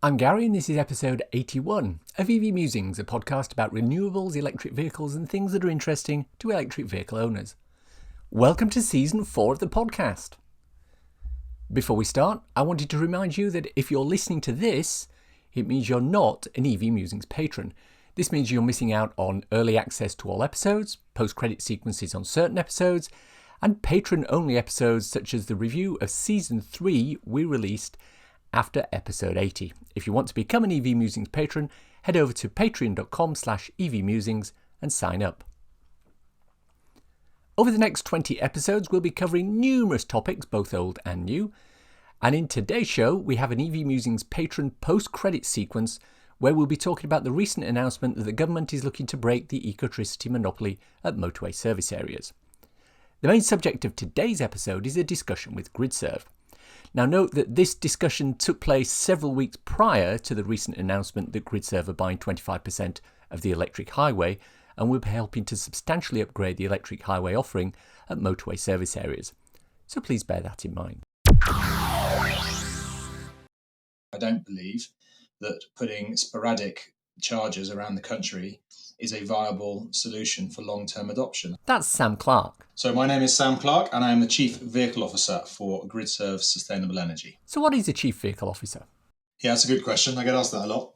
I'm Gary and this is episode 81 of EV Musings, a podcast about renewables, electric vehicles and things that are interesting to electric vehicle owners. Welcome to season 4 of the podcast. Before we start, I wanted to remind you that if you're listening to this, it means you're not an EV Musings patron. This means you're missing out on early access to all episodes, post-credit sequences on certain episodes, and patron-only episodes such as the review of season 3 we released after episode 80. If you want to become an EV Musings patron, head over to patreon.com/evmusings and sign up. Over the next 20 episodes, we'll be covering numerous topics, both old and new. And in today's show, we have an EV Musings patron post-credit sequence where we'll be talking about the recent announcement that the government is looking to break the Ecotricity monopoly at motorway service areas. The main subject of today's episode is a discussion with Gridserve. Now note that this discussion took place several weeks prior to the recent announcement that Gridserve are buying 25% of the electric highway and will be helping to substantially upgrade the electric highway offering at motorway service areas. So please bear that in mind. I don't believe that putting sporadic chargers around the country is a viable solution for long-term adoption. That's Sam Clark. So my name is Sam Clark and I am the Chief Vehicle Officer for Gridserve Sustainable Energy. So what is a Chief Vehicle Officer? Yeah, that's a good question. I get asked that a lot.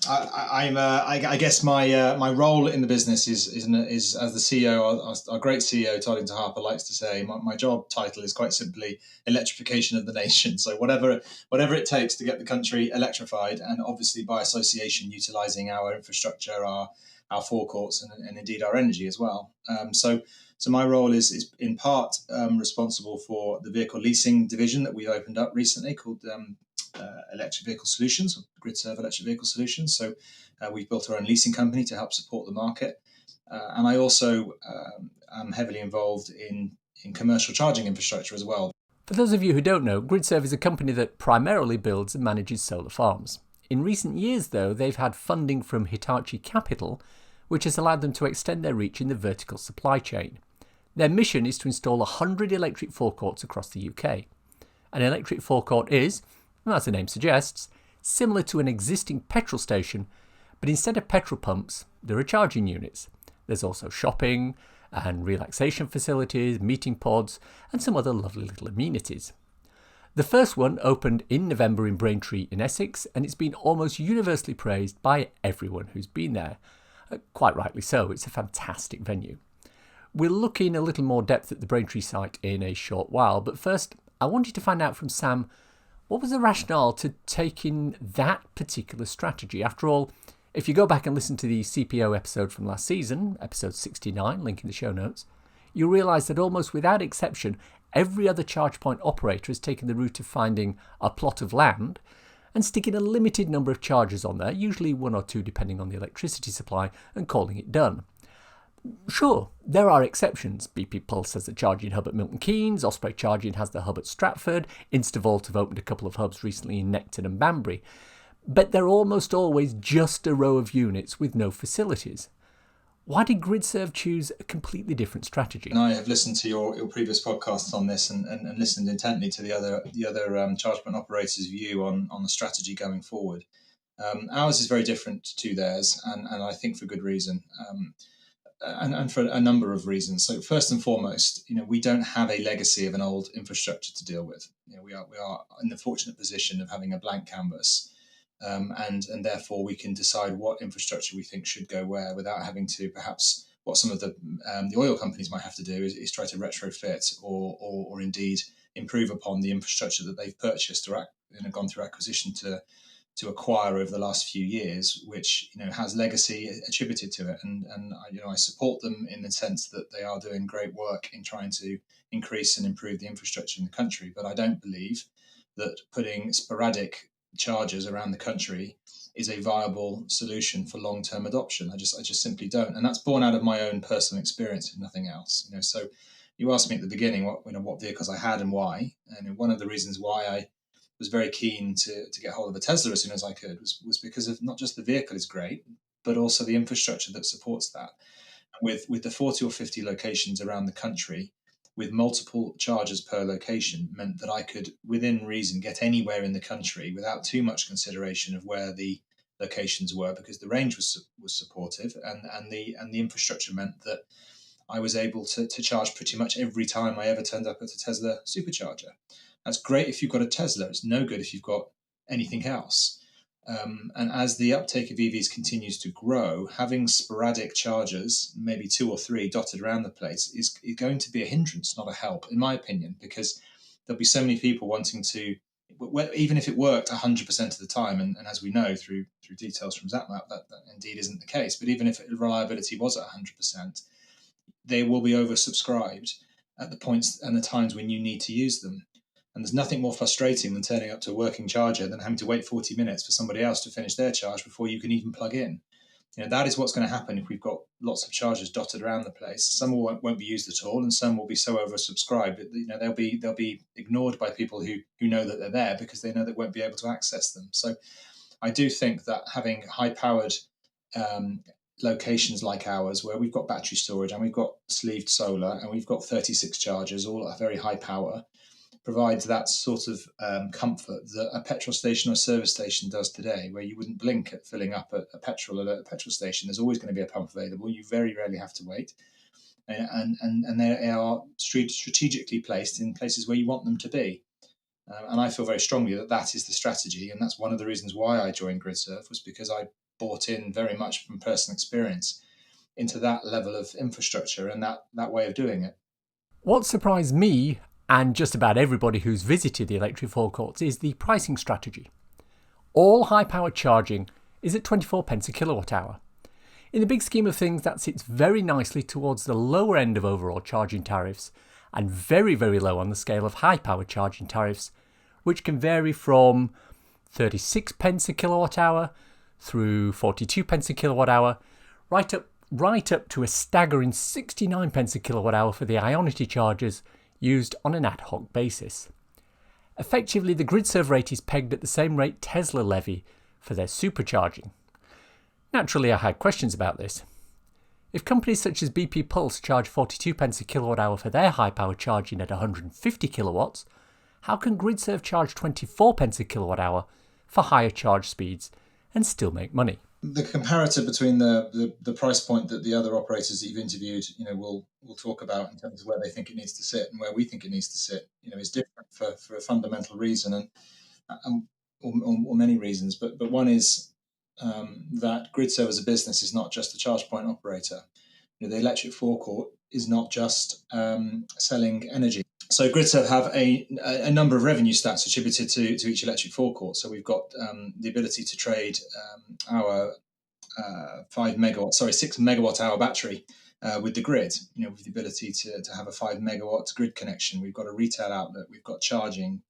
I guess my role in the business is as the CEO. Our great CEO, Todd Harper, likes to say, my job title is quite simply electrification of the nation. So whatever it takes to get the country electrified, and obviously by association, utilising our infrastructure, our forecourts, and indeed our energy as well. So my role is in part responsible for the vehicle leasing division that we've opened up recently called Electric Vehicle Solutions, or Gridserve Electric Vehicle Solutions. So we've built our own leasing company to help support the market. And I also am heavily involved in commercial charging infrastructure as well. For those of you who don't know, Gridserve is a company that primarily builds and manages solar farms. In recent years, though, they've had funding from Hitachi Capital, which has allowed them to extend their reach in the vertical supply chain. Their mission is to install 100 electric forecourts across the UK. An electric forecourt is, as the name suggests, similar to an existing petrol station, but instead of petrol pumps, there are charging units. There's also shopping and relaxation facilities, meeting pods, and some other lovely little amenities. The first one opened in November in Braintree in Essex, and it's been almost universally praised by everyone who's been there. Quite rightly so, it's a fantastic venue. We'll look in a little more depth at the Braintree site in a short while, but first I wanted to find out from Sam, what was the rationale to taking that particular strategy? After all, if you go back and listen to the CPO episode from last season, episode 69, link in the show notes, you'll realise that almost without exception, every other charge point operator has taken the route of finding a plot of land and sticking a limited number of chargers on there, usually 1 or 2 depending on the electricity supply, and calling it done. Sure, there are exceptions. BP Pulse has the charging hub at Milton Keynes, Osprey Charging has the hub at Stratford, Instavolt have opened a couple of hubs recently in Necton and Banbury. But they're almost always just a row of units with no facilities. Why did Gridserve choose a completely different strategy? And I have listened to your previous podcasts on this and listened intently to the other charge point operators' view on the strategy going forward. Ours is very different to theirs, and I think for good reason. And for a number of reasons. So first and foremost, we don't have a legacy of an old infrastructure to deal with. We are in the fortunate position of having a blank canvas, and therefore we can decide what infrastructure we think should go where without having to perhaps what some of the oil companies might have to do is try to retrofit or indeed improve upon the infrastructure that they've purchased or gone through acquisition to acquire over the last few years, which has legacy attributed to it, and I support them in the sense that they are doing great work in trying to increase and improve the infrastructure in the country. But I don't believe that putting sporadic chargers around the country is a viable solution for long-term adoption. I just simply don't, and that's born out of my own personal experience, if nothing else. So you asked me at the beginning what vehicles I had and why, and one of the reasons why I was very keen to get hold of a Tesla as soon as I could was because of not just the vehicle is great, but also the infrastructure that supports that. With the 40 or 50 locations around the country, with multiple chargers per location meant that I could, within reason, get anywhere in the country without too much consideration of where the locations were, because the range was supportive, and the infrastructure meant that I was able to charge pretty much every time I ever turned up at a Tesla supercharger. That's great if you've got a Tesla. It's no good if you've got anything else. And as the uptake of EVs continues to grow, having sporadic chargers, maybe 2 or 3 dotted around the place, is going to be a hindrance, not a help, in my opinion, because there'll be so many people wanting to, even if it worked 100% of the time, and as we know through details from ZapMap, that indeed isn't the case, but even if reliability was at 100%, they will be oversubscribed at the points and the times when you need to use them. And there's nothing more frustrating than turning up to a working charger than having to wait 40 minutes for somebody else to finish their charge before you can even plug in. That is what's going to happen if we've got lots of chargers dotted around the place. Some won't be used at all, and some will be so oversubscribed that they'll be ignored by people who know that they're there, because they know they won't be able to access them. So I do think that having high-powered locations like ours, where we've got battery storage and we've got sleeved solar and we've got 36 chargers, all at very high power, provides that sort of comfort that a petrol station or service station does today, where you wouldn't blink at filling up a petrol at a petrol station. There's always going to be a pump available. You very rarely have to wait. And they are strategically placed in places where you want them to be. And I feel very strongly that that is the strategy. And that's one of the reasons why I joined Gridserve, was because I bought in very much from personal experience into that level of infrastructure and that way of doing it. What surprised me, and just about everybody who's visited the electric forecourts, is the pricing strategy. All high-powered charging is at 24 pence a kilowatt hour. In the big scheme of things, that sits very nicely towards the lower end of overall charging tariffs, and very, very low on the scale of high-powered charging tariffs, which can vary from 36 pence a kilowatt hour through 42 pence a kilowatt hour, right up to a staggering 69 pence a kilowatt hour for the Ionity chargers used on an ad hoc basis. Effectively, the Gridserve rate is pegged at the same rate Tesla levy for their supercharging. Naturally, I had questions about this. If companies such as BP Pulse charge 42 pence a kilowatt hour for their high-power charging at 150 kilowatts, how can Gridserve charge 24 pence a kilowatt hour for higher charge speeds and still make money? The comparator between the price point that the other operators that you've interviewed, will talk about in terms of where they think it needs to sit and where we think it needs to sit, is different for a fundamental reason or many reasons. But one is that Gridserve as a business is not just a charge point operator. The electric forecourt is not just selling energy. So Gridserve have a number of revenue stats attributed to each electric forecourt. So we've got the ability to trade our 6 megawatt hour battery with the grid. With the ability to have a 5 megawatt grid connection. We've got a retail outlet. We've got charging.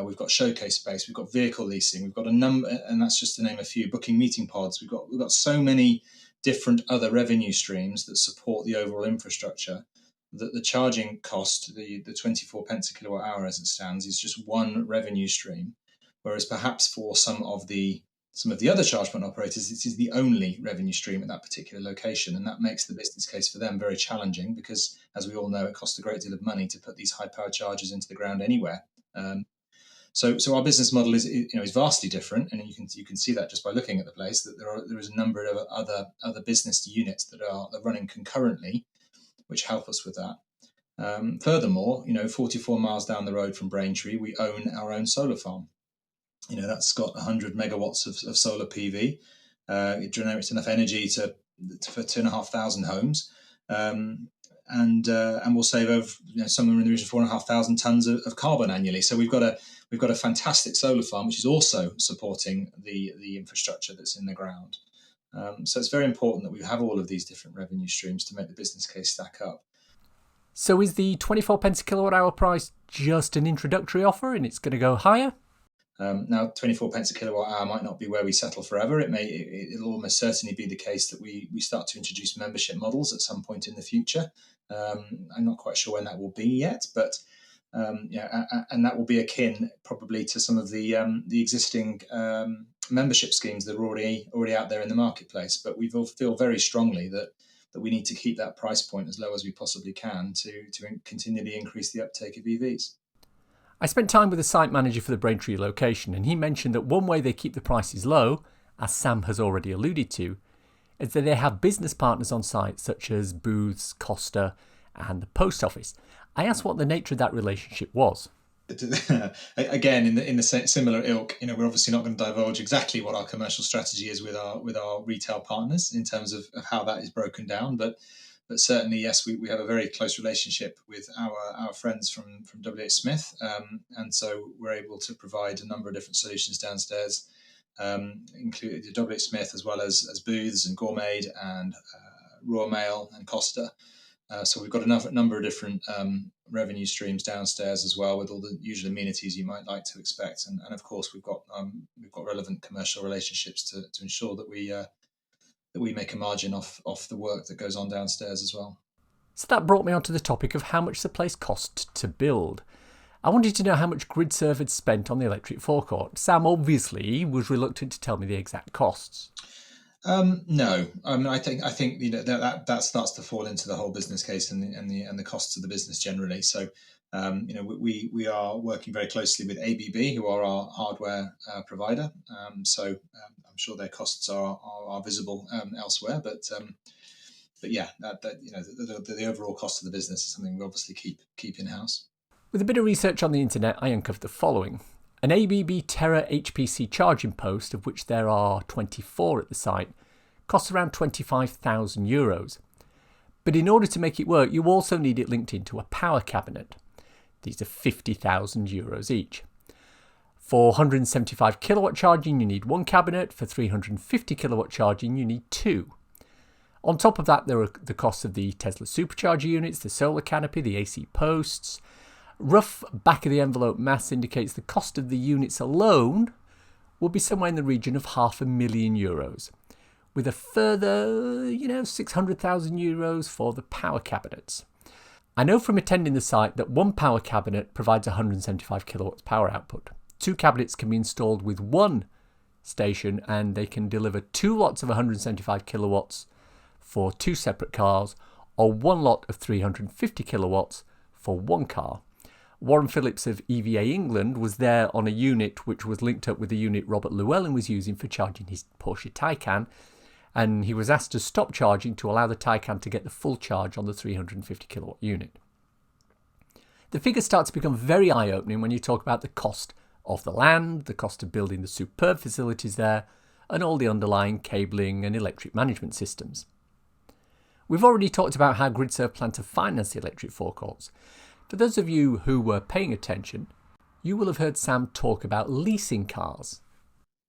We've got showcase space. We've got vehicle leasing. We've got a number, and that's just to name a few. Booking meeting pods. We've got so many different other revenue streams that support the overall infrastructure, that the charging cost, the 24 pence a kilowatt hour as it stands, is just one revenue stream, whereas perhaps for some of the other charge point operators, it is the only revenue stream at that particular location, and that makes the business case for them very challenging, because, as we all know, it costs a great deal of money to put these high powered chargers into the ground anywhere. So our business model is vastly different, and you can see that just by looking at the place, that there is a number of other business units that are running concurrently, which help us with that. Furthermore, 44 miles down the road from Braintree, we own our own solar farm. That's got 100 megawatts of solar PV. It generates enough energy for 2,500 homes, and we'll save over somewhere in the region of 4,500 tons of carbon annually. So we've got a fantastic solar farm, which is also supporting the infrastructure that's in the ground. So it's very important that we have all of these different revenue streams to make the business case stack up. So is the 24 pence a kilowatt hour price just an introductory offer and it's going to go higher? Now, 24 pence a kilowatt hour might not be where we settle forever. It'll almost certainly be the case that we start to introduce membership models at some point in the future. I'm not quite sure when that will be yet, but and that will be akin probably to some of the existing membership schemes that are already out there in the marketplace. But we feel very strongly that that we need to keep that price point as low as we possibly can to continually increase the uptake of EVs. I spent time with the site manager for the Braintree location, and he mentioned that one way they keep the prices low, as Sam has already alluded to, is that they have business partners on site such as Booths, Costa and the post office. I asked what the nature of that relationship was. Again, in the similar ilk, we're obviously not going to divulge exactly what our commercial strategy is with our retail partners in terms of how that is broken down, but certainly, yes, we have a very close relationship with our friends from WH Smith, and so we're able to provide a number of different solutions downstairs, including WH Smith as well as Booths and Gourmet and Royal Mail and Costa. So we've got a number of different revenue streams downstairs as well, with all the usual amenities you might like to expect, and of course we've got relevant commercial relationships to ensure that we make a margin off the work that goes on downstairs as well. So that brought me on to the topic of how much the place cost to build. I wanted to know how much Gridserve had spent on the electric forecourt. Sam obviously was reluctant to tell me the exact costs. No, I think that starts to fall into the whole business case and the costs of the business generally. So, we are working very closely with ABB, who are our hardware provider. So I'm sure their costs are visible elsewhere, but yeah, the overall cost of the business is something we obviously keep in house. With a bit of research on the internet, I uncovered the following. An ABB Terra HPC charging post, of which there are 24 at the site, costs around €25,000. But in order to make it work, you also need it linked into a power cabinet. These are €50,000 each. For 175 kilowatt charging, you need one cabinet. For 350 kilowatt charging, you need two. On top of that, there are the costs of the Tesla supercharger units, the solar canopy, the AC posts. Rough back-of-the-envelope maths indicates the cost of the units alone will be somewhere in the region of €500,000, with a further, €600,000 for the power cabinets. I know from attending the site that one power cabinet provides 175 kilowatts power output. Two cabinets can be installed with one station, and they can deliver two lots of 175 kilowatts for two separate cars, or one lot of 350 kilowatts for one car. Warren Phillips of EVA England was there on a unit which was linked up with the unit Robert Llewellyn was using for charging his Porsche Taycan, and he was asked to stop charging to allow the Taycan to get the full charge on the 350 kilowatt unit. The figures start to become very eye-opening when you talk about the cost of the land, the cost of building the superb facilities there, and all the underlying cabling and electric management systems. We've already talked about how Gridserve plan to finance the electric forecourts. For those of you who were paying attention, you will have heard Sam talk about leasing cars.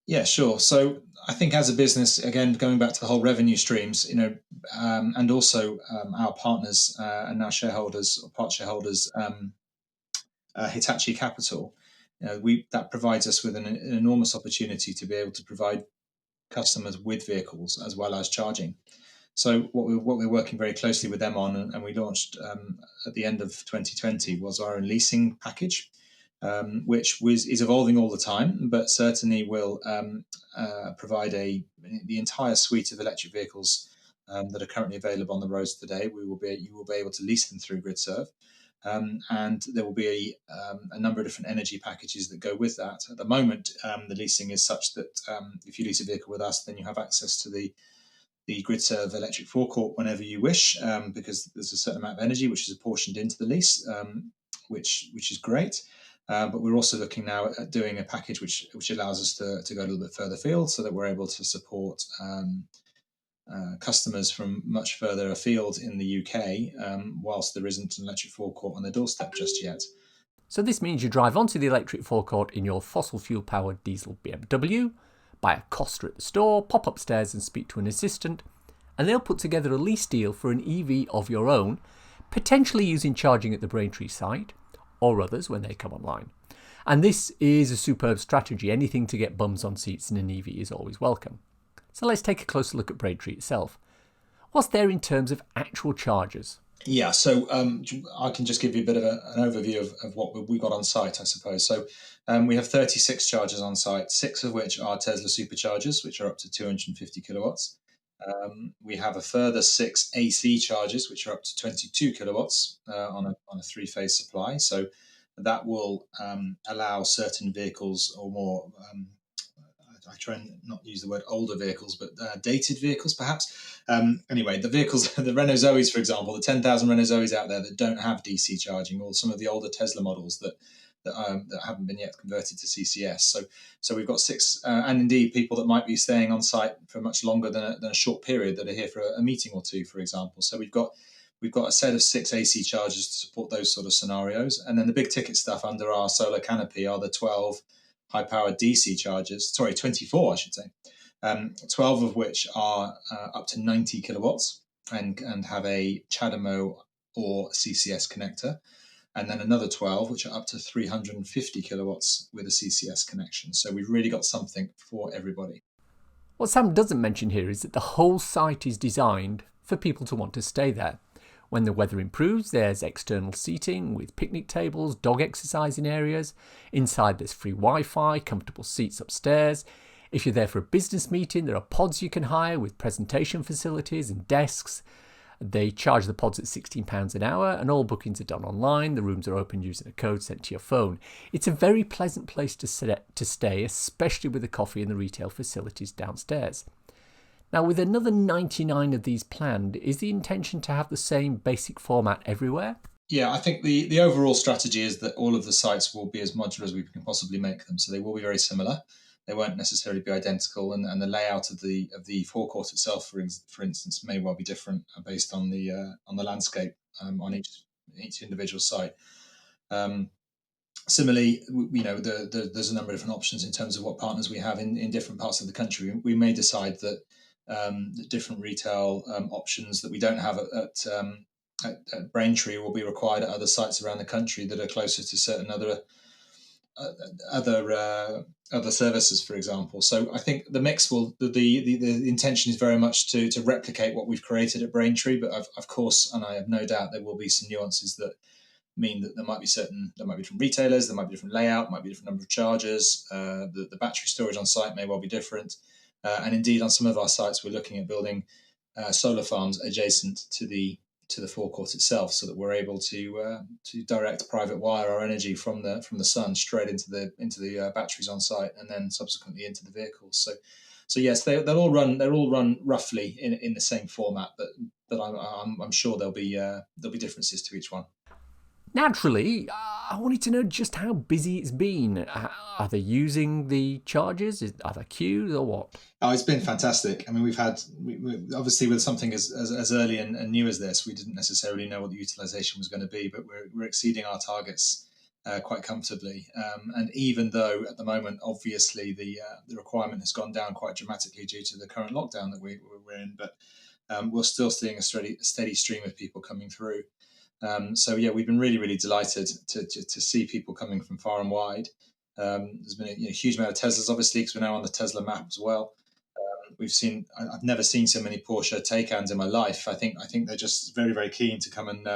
Yeah, sure. So I think as a business, again, going back to the whole revenue streams, and also our partners and our shareholders or part shareholders, Hitachi Capital, that provides us with an enormous opportunity to be able to provide customers with vehicles as well as charging. So what we're working very closely with them on, and we launched at the end of 2020, was our own leasing package, which is evolving all the time, but certainly will provide the entire suite of electric vehicles that are currently available on the roads today. You will be able to lease them through Gridserve, and there will be a number of different energy packages that go with that. At the moment, the leasing is such that if you lease a vehicle with us, then you have access to the Gridserve electric forecourt whenever you wish, because there's a certain amount of energy which is apportioned into the lease, which is great. But we're also looking now at doing a package which allows us to go a little bit further afield, so that we're able to support customers from much further afield in the UK, whilst there isn't an electric forecourt on their doorstep just yet. So this means you drive onto the electric forecourt in your fossil fuel-powered diesel BMW, buy a Costa at the store, pop upstairs and speak to an assistant, and they'll put together a lease deal for an EV of your own, potentially using charging at the Braintree site, or others when they come online. And this is a superb strategy. Anything to get bums on seats in an EV is always welcome. So let's take a closer look at Braintree itself. What's there in terms of actual chargers? Yeah, so I can just give you a bit of an overview of what we've got on site, I suppose. So we have 36 chargers on site, 6 of which are Tesla superchargers, which are up to 250 kilowatts. We have a further 6 AC chargers, which are up to 22 kilowatts on a three-phase supply. So that will allow certain vehicles or more. I try and not use the word older vehicles, but dated vehicles, perhaps. Anyway, the vehicles, the Renault Zoes, for example, the 10,000 Renault Zoes out there that don't have DC charging, or some of the older Tesla models that haven't been yet converted to CCS. So we've got 6, and indeed people that might be staying on site for much longer than a short period that are here for a meeting or two, for example. So we've got a set of 6 AC chargers to support those sort of scenarios, and then the big ticket stuff under our solar canopy are the 12 high-powered DC chargers. Sorry, 24, I should say. 12 of which are up to 90 kilowatts and have a CHAdeMO or CCS connector, and then another 12 which are up to 350 kilowatts with a CCS connection. So we've really got something for everybody. What Sam doesn't mention here is that the whole site is designed for people to want to stay there. When the weather improves, there's external seating with picnic tables, dog exercising areas. Inside there's free Wi-Fi, comfortable seats upstairs. If you're there for a business meeting, there are pods you can hire with presentation facilities and desks. They charge the pods at £16 an hour, and all bookings are done online. The rooms are open using a code sent to your phone. It's a very pleasant place to stay, especially with the coffee and the retail facilities downstairs. Now, with another 99 of these planned, is the intention to have the same basic format everywhere? Yeah, I think the overall strategy is that all of the sites will be as modular as we can possibly make them. So they will be very similar. They won't necessarily be identical, and the layout of the forecourt itself, for instance, may well be different based on the landscape on each individual site. Similarly, there's a number of different options in terms of what partners we have in different parts of the country. We may decide that the different retail options that we don't have at Braintree will be required at other sites around the country that are closer to certain other services, for example. So I think the mix the intention is very much to replicate what we've created at Braintree, but of course, and I have no doubt there will be some nuances that mean that there might be different retailers, there might be different layout, might be different number of chargers, the battery storage on site may well be different, and indeed on some of our sites we're looking at building solar farms adjacent to the forecourt itself, so that we're able to direct private wire our energy from the sun straight into the batteries on site, and then subsequently into the vehicles. So yes, they'll all run roughly in the same format, but I'm sure there'll be differences to each one. Naturally, I wanted to know just how busy it's been. Are they using the charges? Are there queues or what? Oh, it's been fantastic. I mean, we obviously with something as early and new as this, we didn't necessarily know what the utilization was going to be, but we're exceeding our targets quite comfortably. And even though at the moment, obviously, the requirement has gone down quite dramatically due to the current lockdown that we're in, but we're still seeing a steady stream of people coming through. So yeah, we've been really, really delighted to see people coming from far and wide. There's been a huge amount of Teslas, obviously, because we're now on the Tesla map as well. I've never seen so many Porsche Taycans in my life. I think they're just very, very keen to come and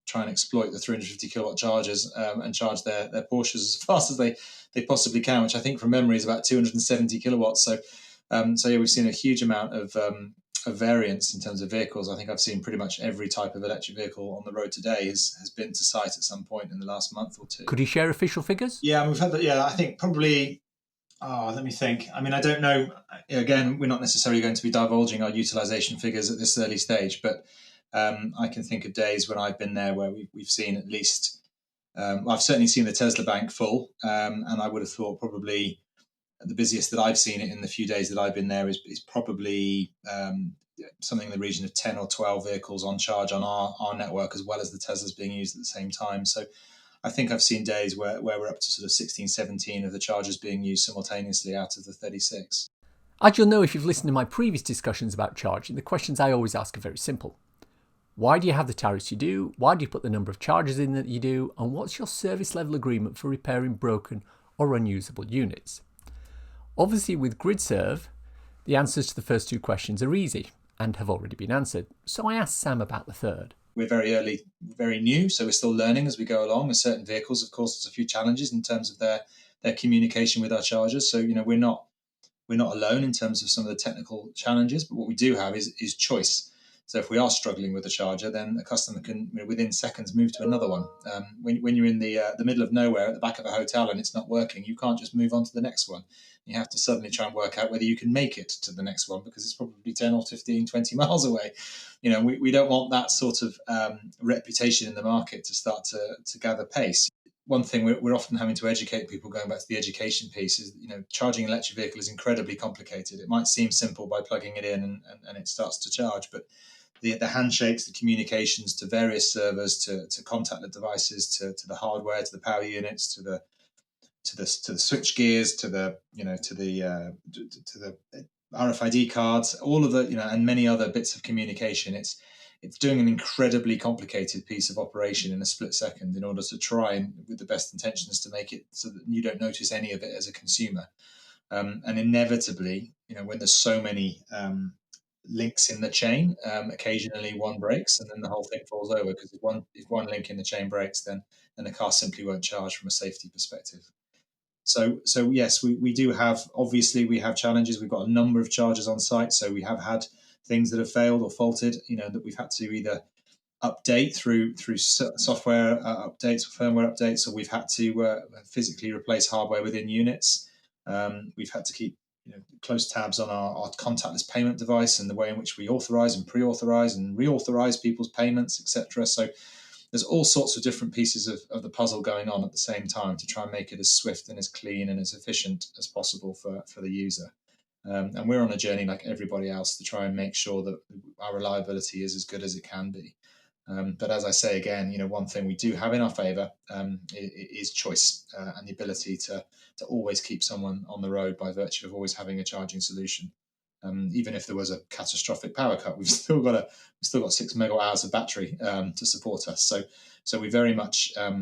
try and exploit the 350 kilowatt chargers and charge their Porsches as fast as they possibly can, which I think from memory is about 270 kilowatts. So yeah, we've seen a huge amount of variance in terms of vehicles. I think I've seen pretty much every type of electric vehicle on the road today has been to site at some point in the last month or two. Could you share official figures? Yeah, we've had that. Yeah, I think probably. Let me think. I mean, I don't know. Again, we're not necessarily going to be divulging our utilization figures at this early stage, but I can think of days when I've been there where we've seen at least. I've certainly seen the Tesla bank full, and I would have thought probably the busiest that I've seen it in the few days that I've been there is probably something in the region of 10 or 12 vehicles on charge on our network, as well as the Teslas being used at the same time. So I think I've seen days where we're up to sort of 16, 17 of the chargers being used simultaneously out of the 36. As you'll know if you've listened to my previous discussions about charging, the questions I always ask are very simple. Why do you have the tariffs you do? Why do you put the number of chargers in that you do? And what's your service level agreement for repairing broken or unusable units? Obviously, with Gridserve, the answers to the first two questions are easy and have already been answered. So I asked Sam about the third. We're very early, very new, so we're still learning as we go along. With certain vehicles, of course, there's a few challenges in terms of their communication with our chargers. So, we're not we're not alone in terms of some of the technical challenges, but what we do have is choice. So if we are struggling with a charger, then a customer can, within seconds, move to another one. When you're in the middle of nowhere at the back of a hotel and it's not working, you can't just move on to the next one. You have to suddenly try and work out whether you can make it to the next one, because it's probably 10 or 15, 20 miles away. We don't want that sort of reputation in the market to start to gather pace. One thing we're often having to educate people, going back to the education piece, is charging an electric vehicle is incredibly complicated. It might seem simple by plugging it in and it starts to charge, but the handshakes, the communications to various servers, to contactless devices, to the hardware, to the power units, to the switch gears, to the RFID cards, all of the and many other bits of communication. It's doing an incredibly complicated piece of operation in a split second in order to try and, with the best intentions, to make it so that you don't notice any of it as a consumer. And inevitably, when there's so many links in the chain, occasionally one breaks and then the whole thing falls over, because if one link in the chain breaks, then the car simply won't charge from a safety perspective. So yes, we do have, obviously we have challenges. We've got a number of chargers on site, so we have had things that have failed or faulted, that we've had to either update through software updates or firmware updates, or we've had to physically replace hardware within units. We've had to keep close tabs on our contactless payment device and the way in which we authorize and pre-authorize and reauthorize people's payments, etc. So there's all sorts of different pieces of the puzzle going on at the same time to try and make it as swift and as clean and as efficient as possible for the user. And we're on a journey like everybody else to try and make sure that our reliability is as good as it can be. But as I say again, one thing we do have in our favour is choice and the ability to always keep someone on the road by virtue of always having a charging solution. Even if there was a catastrophic power cut, we've still got 6 megawatt hours of battery to support us. So we very much are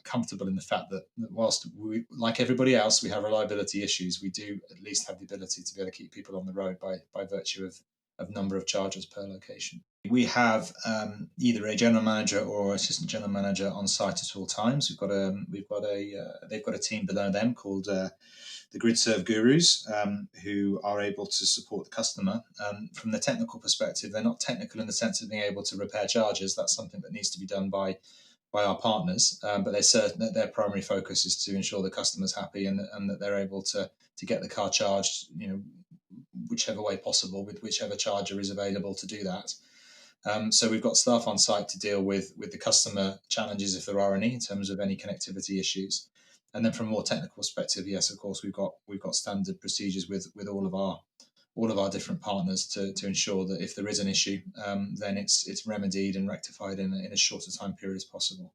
comfortable in the fact that whilst we, like everybody else, we have reliability issues, we do at least have the ability to be able to keep people on the road by virtue of number of chargers per location. We have either a general manager or assistant general manager on site at all times. They've got a team below them called the Gridserve gurus, who are able to support the customer. From the technical perspective, they're not technical in the sense of being able to repair chargers. That's something that needs to be done by our partners. But they're certain that their primary focus is to ensure the customer's happy and that they're able to get the car charged, whichever way possible, with whichever charger is available to do that. So we've got staff on site to deal with the customer challenges, if there are any, in terms of any connectivity issues. And then from a more technical perspective, yes, of course, we've got standard procedures with all of our different partners to ensure that if there is an issue, then it's remedied and rectified in as short a time period as possible.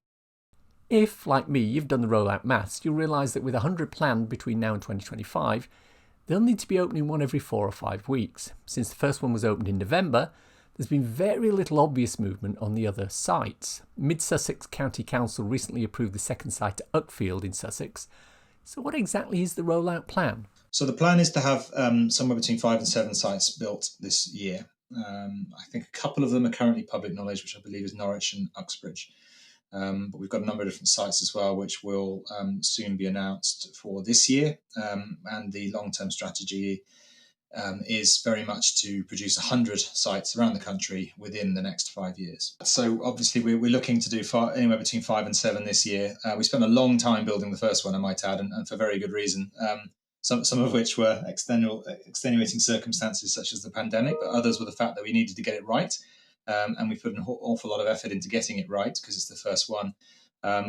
If, like me, you've done the rollout maths, you'll realise that with 100 planned between now and 2025, they'll need to be opening one every 4 or 5 weeks. Since the first one was opened in November, there's been very little obvious movement on the other sites. Mid-Sussex County Council recently approved the second site at Uckfield in Sussex. So what exactly is the rollout plan? So the plan is to have somewhere between 5 and 7 sites built this year. I think a couple of them are currently public knowledge, which I believe is Norwich and Uxbridge. But we've got a number of different sites as well, which will soon be announced for this year. And the long-term strategy is very much to produce 100 sites around the country within the next 5 years. So obviously we're looking to do anywhere between 5 and 7 this year. We spent a long time building the first one, I might add, and for very good reason. Some of which were extenuating circumstances such as the pandemic, but others were the fact that we needed to get it right. And we put an awful lot of effort into getting it right because it's the first one.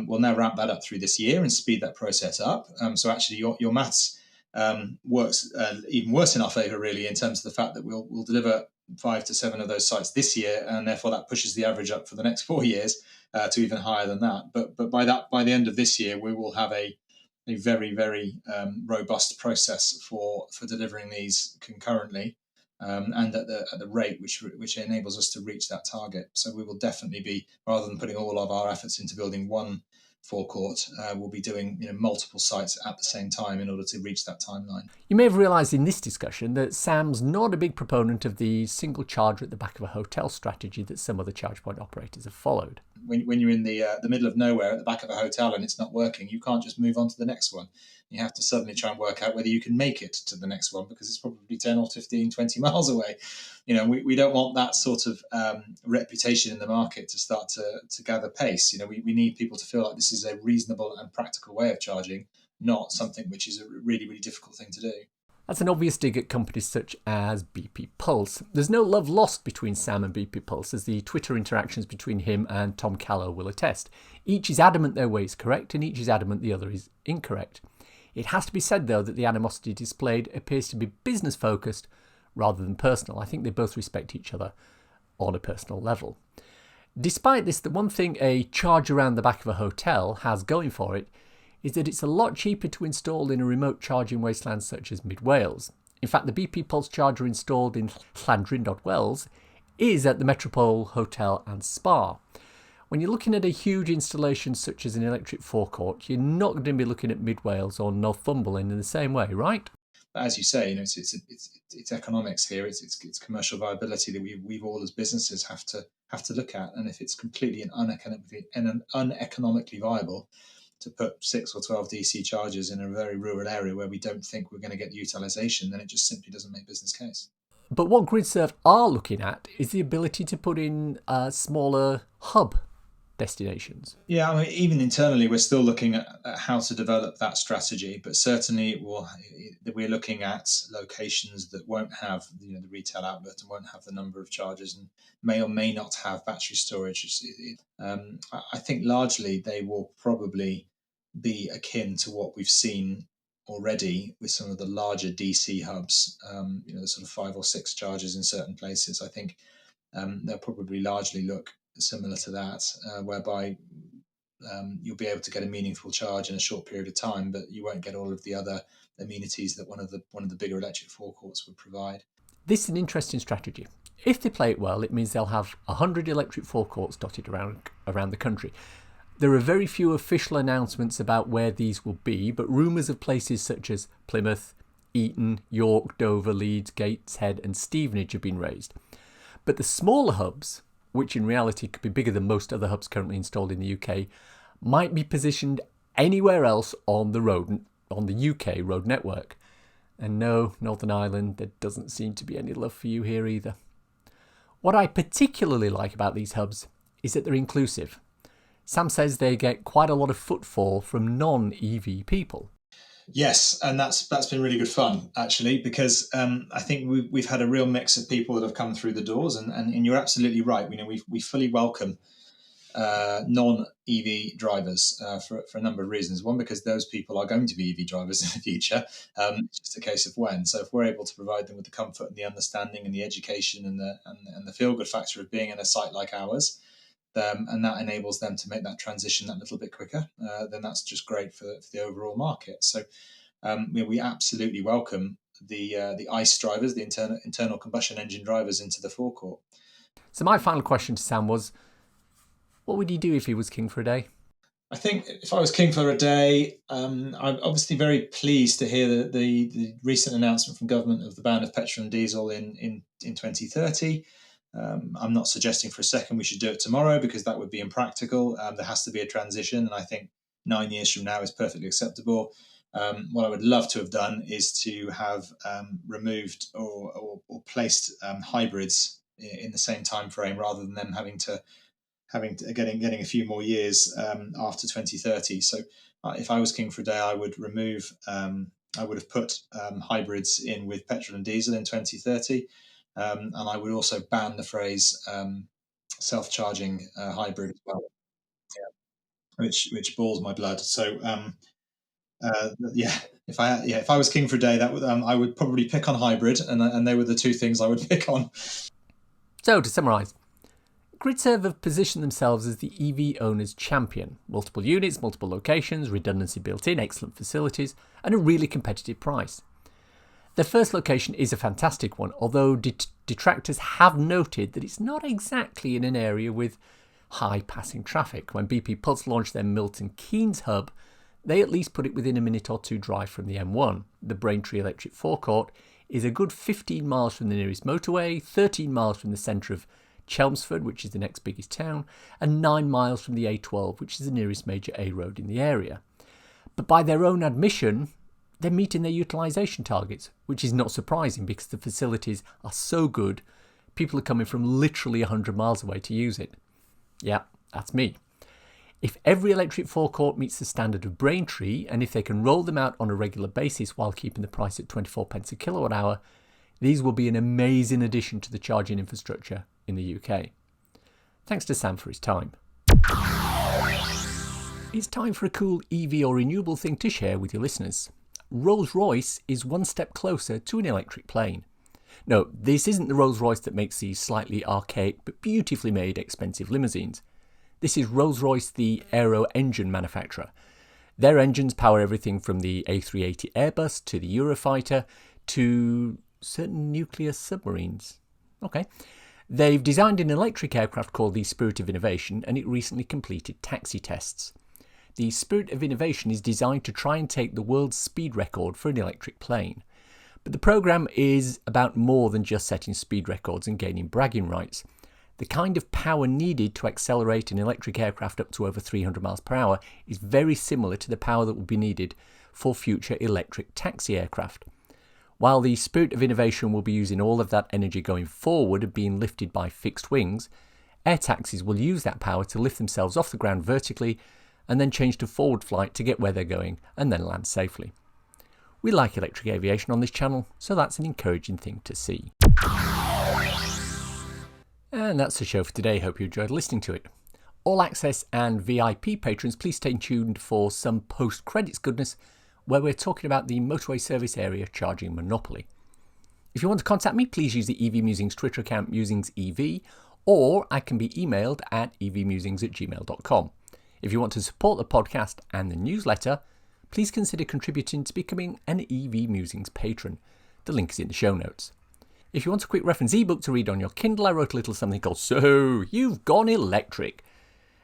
We'll now ramp that up through this year and speed that process up. So actually your maths works even worse in our favour, really, in terms of the fact that we'll deliver 5 to 7 of those sites this year, and therefore that pushes the average up for the next 4 years to even higher than that. But by the end of this year, we will have a very, very robust process for delivering these concurrently, and at the rate which enables us to reach that target. So we will definitely be, rather than putting all of our efforts into building one forecourt, we'll be doing multiple sites at the same time in order to reach that timeline. You may have realised in this discussion that Sam's not a big proponent of the single charger at the back of a hotel strategy that some other charge point operators have followed. when you're in the middle of nowhere at the back of a hotel and it's not working, you can't just move on to the next one. You have to suddenly try and work out whether you can make it to the next one because it's probably 10 or 15, 20 miles away. We don't want that sort of reputation in the market to start to gather pace. We need people to feel like this is a reasonable and practical way of charging, not something which is a really, really difficult thing to do. That's an obvious dig at companies such as BP Pulse. There's no love lost between Sam and BP Pulse, as the Twitter interactions between him and Tom Callow will attest. Each is adamant their way is correct, and each is adamant the other is incorrect. It has to be said, though, that the animosity displayed appears to be business-focused rather than personal. I think they both respect each other on a personal level. Despite this, the one thing a charge around the back of a hotel has going for it is that it's a lot cheaper to install in a remote charging wasteland such as mid-Wales. In fact, the BP Pulse charger installed in Llandrindod, Wales, is at the Metropole Hotel and Spa. When you're looking at a huge installation such as an electric forecourt, you're not going to be looking at mid-Wales or Northumberland in the same way, right? But as you say, it's economics here. It's commercial viability that we all as businesses have to look at. And if it's completely and uneconomically viable to put 6 or 12 DC chargers in a very rural area where we don't think we're going to get the utilisation, then it just simply doesn't make business case. But what Gridserve are looking at is the ability to put in smaller hub destinations. Yeah, I mean, even internally, we're still looking at how to develop that strategy. But certainly, we're looking at locations that won't have the retail outlet and won't have the number of chargers and may or may not have battery storage. I think largely they will probably be akin to what we've seen already with some of the larger DC hubs, the sort of 5 or 6 chargers in certain places. I think they'll probably largely look similar to that, whereby you'll be able to get a meaningful charge in a short period of time, but you won't get all of the other amenities that one of the bigger electric forecourts would provide. This is an interesting strategy. If they play it well, it means they'll have 100 electric forecourts dotted around the country. There are very few official announcements about where these will be, but rumours of places such as Plymouth, Eton, York, Dover, Leeds, Gateshead and Stevenage have been raised. But the smaller hubs, which in reality could be bigger than most other hubs currently installed in the UK, might be positioned anywhere else on the UK road network. And no, Northern Ireland, there doesn't seem to be any love for you here either. What I particularly like about these hubs is that they're inclusive. Sam says they get quite a lot of footfall from non-EV people. Yes, and that's been really good fun, actually, because I think we've had a real mix of people that have come through the doors, and you're absolutely right. We fully welcome non-EV drivers for a number of reasons. One, because those people are going to be EV drivers in the future. It's just a case of when. So if we're able to provide them with the comfort and the understanding and the education and the feel-good factor of being in a site like ours, and that enables them to make that transition that little bit quicker, then that's just great for the overall market. So we absolutely welcome the ICE drivers, the internal combustion engine drivers, into the forecourt. So my final question to Sam was, what would he do if he was king for a day? I think if I was king for a day, I'm obviously very pleased to hear the recent announcement from government of the ban of petrol and diesel in 2030. I'm not suggesting for a second we should do it tomorrow, because that would be impractical. There has to be a transition, and I think 9 years from now is perfectly acceptable. What I would love to have done is to have removed or placed hybrids in the same time frame, rather than them getting a few more years after 2030. So if I was king for a day, I would have put hybrids in with petrol and diesel in 2030. And I would also ban the phrase self-charging hybrid as well, which boils my blood. So if I was king for a day, that would I would probably pick on hybrid, and they were the two things I would pick on. So to summarise, Gridserve have positioned themselves as the EV owner's champion. Multiple units, multiple locations, redundancy built in, excellent facilities, and a really competitive price. Their first location is a fantastic one, although detractors have noted that it's not exactly in an area with high passing traffic. When BP Pulse launched their Milton Keynes hub, they at least put it within a minute or two drive from the M1. The Braintree electric forecourt is a good 15 miles from the nearest motorway, 13 miles from the centre of Chelmsford, which is the next biggest town, and 9 miles from the A12, which is the nearest major A road in the area. But by their own admission, they're meeting their utilisation targets, which is not surprising because the facilities are so good, people are coming from literally 100 miles away to use it. Yeah, that's me. If every electric forecourt meets the standard of Braintree, and if they can roll them out on a regular basis while keeping the price at 24 pence a kilowatt hour, these will be an amazing addition to the charging infrastructure in the UK. Thanks to Sam for his time. It's time for a cool EV or renewable thing to share with your listeners. Rolls-Royce is one step closer to an electric plane. No, this isn't the Rolls-Royce that makes these slightly archaic but beautifully made expensive limousines. This is Rolls-Royce, the aero engine manufacturer. Their engines power everything from the A380 Airbus to the Eurofighter to certain nuclear submarines. Okay. They've designed an electric aircraft called the Spirit of Innovation, and it recently completed taxi tests. The Spirit of Innovation is designed to try and take the world's speed record for an electric plane. But the programme is about more than just setting speed records and gaining bragging rights. The kind of power needed to accelerate an electric aircraft up to over 300 miles per hour is very similar to the power that will be needed for future electric taxi aircraft. While the Spirit of Innovation will be using all of that energy going forward and being lifted by fixed wings, air taxis will use that power to lift themselves off the ground vertically and then change to forward flight to get where they're going and then land safely. We like electric aviation on this channel, so that's an encouraging thing to see. And that's the show for today. Hope you enjoyed listening to it. All Access and VIP patrons, please stay tuned for some post-credits goodness where we're talking about the motorway service area charging monopoly. If you want to contact me, please use the EV Musings Twitter account musingsev, or I can be emailed at evmusings@gmail.com. If you want to support the podcast and the newsletter, please consider contributing to becoming an EV Musings patron. The link is in the show notes. If you want a quick reference ebook to read on your Kindle, I wrote a little something called So You've Gone Electric.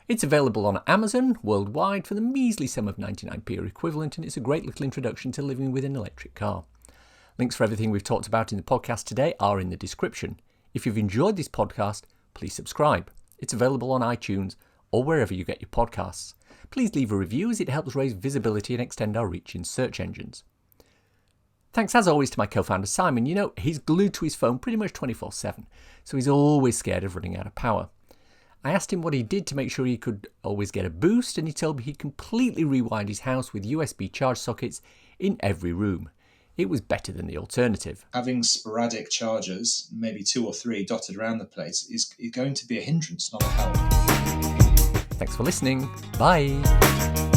It's available on Amazon worldwide for the measly sum of 99p or equivalent, and it's a great little introduction to living with an electric car. Links for everything we've talked about in the podcast today are in the description. If you've enjoyed this podcast, please subscribe. It's available on iTunes or wherever you get your podcasts. Please leave a review as it helps raise visibility and extend our reach in search engines. Thanks as always to my co-founder Simon. You know, he's glued to his phone pretty much 24/7, so he's always scared of running out of power. I asked him what he did to make sure he could always get a boost, and he told me he completely rewired his house with USB charge sockets in every room. It was better than the alternative. Having sporadic chargers, maybe 2 or 3 dotted around the place, is going to be a hindrance, not a help. Thanks for listening. Bye.